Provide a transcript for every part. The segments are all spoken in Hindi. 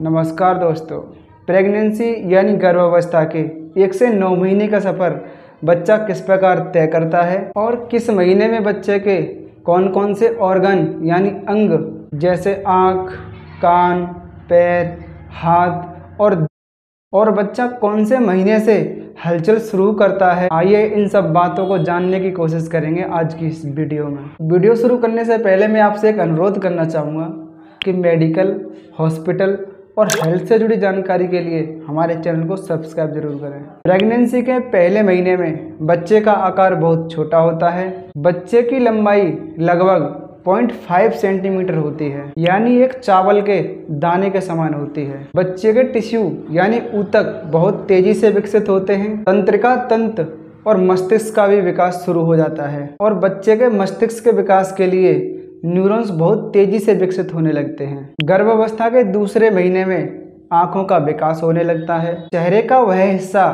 नमस्कार दोस्तों। प्रेगनेंसी यानी गर्भावस्था के 1 से 9 महीने का सफ़र बच्चा किस प्रकार तय करता है और किस महीने में बच्चे के कौन कौन से ऑर्गन यानी अंग जैसे आँख, कान, पैर, हाथ और बच्चा कौन से महीने से हलचल शुरू करता है। आइए इन सब बातों को जानने की कोशिश करेंगे आज की इस वीडियो में। वीडियो शुरू करने से पहले मैं आपसे एक अनुरोध करना चाहूँगा कि मेडिकल, हॉस्पिटल और हेल्थ से जुड़ी जानकारी के लिए हमारे चैनल को सब्सक्राइब जरूर करें। प्रेगनेंसी के पहले महीने में बच्चे का आकार बहुत छोटा होता है। बच्चे की लंबाई लगभग 0.5 सेंटीमीटर होती है, यानी एक चावल के दाने के समान होती है। बच्चे के टिश्यू यानी ऊतक बहुत तेजी से विकसित होते हैं। तंत्रिका तंत्र और मस्तिष्क का भी विकास शुरू हो जाता है और बच्चे के मस्तिष्क के विकास के लिए न्यूरॉन्स बहुत तेजी से विकसित होने लगते हैं। गर्भावस्था के दूसरे महीने में आँखों का विकास होने लगता है। चेहरे का वह हिस्सा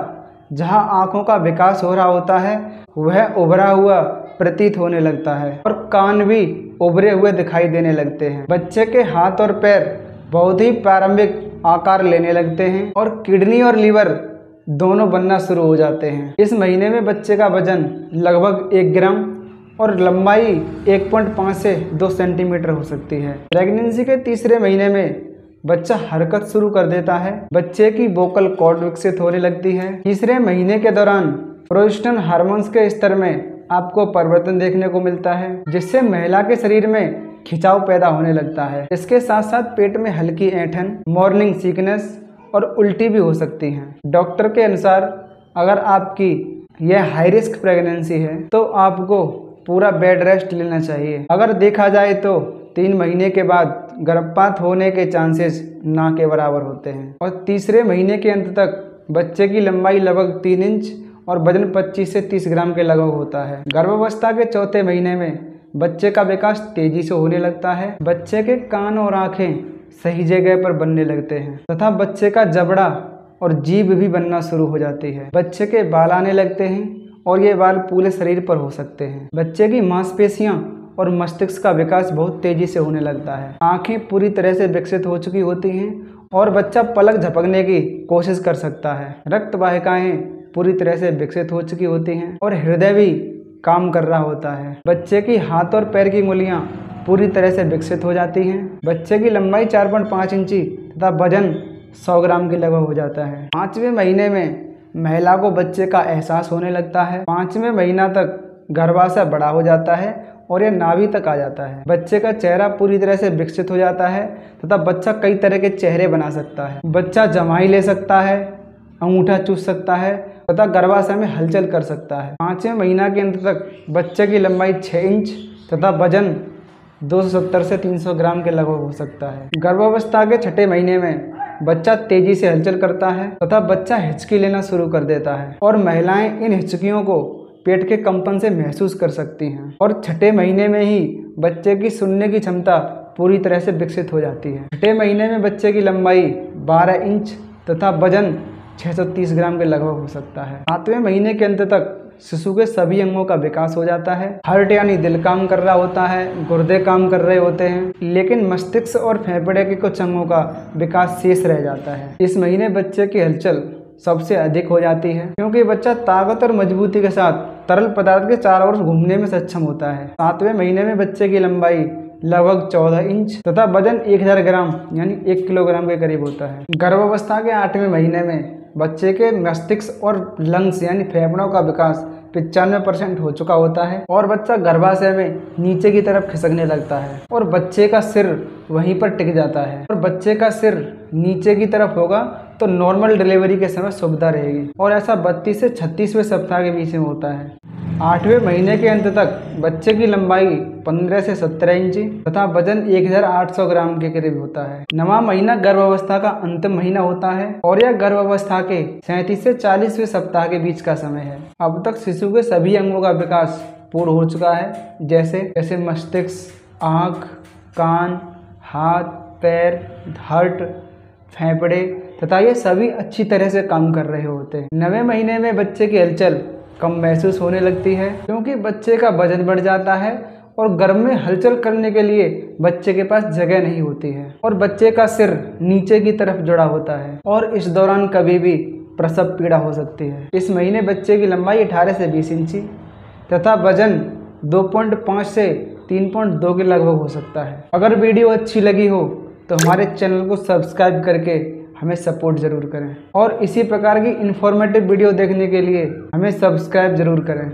जहां आँखों का विकास हो रहा होता है वह उभरा हुआ प्रतीत होने लगता है और कान भी उभरे हुए दिखाई देने लगते हैं। बच्चे के हाथ और पैर बहुत ही प्रारंभिक आकार लेने लगते हैं और किडनी और लीवर दोनों बनना शुरू हो जाते हैं। इस महीने में बच्चे का वजन लगभग 1 ग्राम और लंबाई 1.5 से 2 सेंटीमीटर हो सकती है। प्रेगनेंसी के तीसरे महीने में बच्चा हरकत शुरू कर देता है। बच्चे की वोकल कॉर्ड विकसित होने लगती है। तीसरे महीने के दौरान प्रोजेस्टेरोन हार्मोन्स के स्तर में आपको परिवर्तन देखने को मिलता है, जिससे महिला के शरीर में खिंचाव पैदा होने लगता है। इसके साथ साथ पेट में हल्की ऐंठन, मॉर्निंग सिकनेस और उल्टी भी हो सकती है। डॉक्टर के अनुसार अगर आपकी यह हाई रिस्क प्रेगनेंसी है तो आपको पूरा बेड रेस्ट लेना चाहिए। अगर देखा जाए तो 3 महीने के बाद गर्भपात होने के चांसेस ना के बराबर होते हैं और तीसरे महीने के अंत तक बच्चे की लंबाई लगभग 3 इंच और वजन 25 से 30 ग्राम के लगभग होता है। गर्भावस्था के चौथे महीने में बच्चे का विकास तेजी से होने लगता है। बच्चे के कान और आँखें सही जगह पर बनने लगते हैं तथा बच्चे का जबड़ा और जीभ भी बनना शुरू हो जाती है। बच्चे के बाल आने लगते हैं और ये बाल पूरे शरीर पर हो सकते हैं। बच्चे की मांसपेशियां और मस्तिष्क का विकास बहुत तेजी से होने लगता है। आंखें पूरी तरह से विकसित हो चुकी होती हैं और बच्चा पलक झपकने की कोशिश कर सकता है। रक्त वाहिकाएं पूरी तरह से विकसित हो चुकी होती हैं और हृदय भी काम कर रहा होता है। बच्चे की हाथ और पैर की उंगलियां पूरी तरह से विकसित हो जाती हैं। बच्चे की लंबाई 4.5 इंची तथा वजन 100 ग्राम के लगभग हो जाता है। 5वें महीने में महिला को बच्चे का एहसास होने लगता है। 5वें महीना तक गर्भाशय बड़ा हो जाता है और यह नाभि तक आ जाता है। बच्चे का चेहरा पूरी तरह से विकसित हो जाता है तथा बच्चा कई तरह के चेहरे बना सकता है। बच्चा जमाई ले सकता है, अंगूठा चूस सकता है तथा गर्भाशय में हलचल कर सकता है। 5वें महीना के अंत तक बच्चे की लंबाई 6 इंच तथा वजन 270 से 300 ग्राम के लगभग हो सकता है। गर्भावस्था के 6ठे महीने में बच्चा तेजी से हलचल करता है तथा बच्चा हिचकी लेना शुरू कर देता है और महिलाएं इन हिचकियों को पेट के कंपन से महसूस कर सकती हैं और 6ठे महीने में ही बच्चे की सुनने की क्षमता पूरी तरह से विकसित हो जाती है। 6ठे महीने में बच्चे की लंबाई 12 इंच तथा वजन 630 ग्राम के लगभग हो सकता है। 7वें महीने के अंत तक शिशु के सभी अंगों का विकास हो जाता है। हार्ट यानी दिल काम कर रहा होता है, गुर्दे काम कर रहे होते हैं, लेकिन मस्तिष्क और फेफड़े के कुछ अंगों का विकास शेष रह जाता है। इस महीने बच्चे की हलचल सबसे अधिक हो जाती है क्योंकि बच्चा ताकत और मजबूती के साथ तरल पदार्थ के चारों ओर घूमने में सक्षम होता है। 7वें महीने में बच्चे की लंबाई लगभग 14 इंच तथा वजन 1000 ग्राम यानी 1 किलोग्राम के करीब होता है। गर्भावस्था के 8वें महीने में बच्चे के मस्तिष्क और लंग्स यानी फेफड़ों का विकास 95% हो चुका होता है और बच्चा गर्भाशय में नीचे की तरफ खिसकने लगता है और बच्चे का सिर वहीं पर टिक जाता है और बच्चे का सिर नीचे की तरफ होगा तो नॉर्मल डिलीवरी के समय सुविधा रहेगी और ऐसा 32 से 36वें सप्ताह के बीच में होता है। 8वें महीने के अंत तक बच्चे की लंबाई 15 से 17 इंची तथा वजन 1800 ग्राम के करीब होता है। 9वां महीना गर्भावस्था का अंतिम महीना होता है और यह गर्भावस्था के 37 से 40वें सप्ताह के बीच का समय है। अब तक शिशु के सभी अंगों का विकास पूर्ण हो चुका है, जैसे मस्तिष्क, आँख, कान, हाथ, पैर, हार्ट, फेफड़े तथा ये सभी अच्छी तरह से काम कर रहे होते हैं। 9वें महीने में बच्चे की हलचल कम महसूस होने लगती है क्योंकि बच्चे का वजन बढ़ जाता है और गर्भ में हलचल करने के लिए बच्चे के पास जगह नहीं होती है और बच्चे का सिर नीचे की तरफ जुड़ा होता है और इस दौरान कभी भी प्रसव पीड़ा हो सकती है। इस महीने बच्चे की लंबाई 18 से 20 इंची तथा वजन 2.5 से 3.2 के लगभग हो सकता है। अगर वीडियो अच्छी लगी हो तो हमारे चैनल को सब्सक्राइब करके हमें सपोर्ट ज़रूर करें और इसी प्रकार की इन्फॉर्मेटिव वीडियो देखने के लिए हमें सब्सक्राइब ज़रूर करें।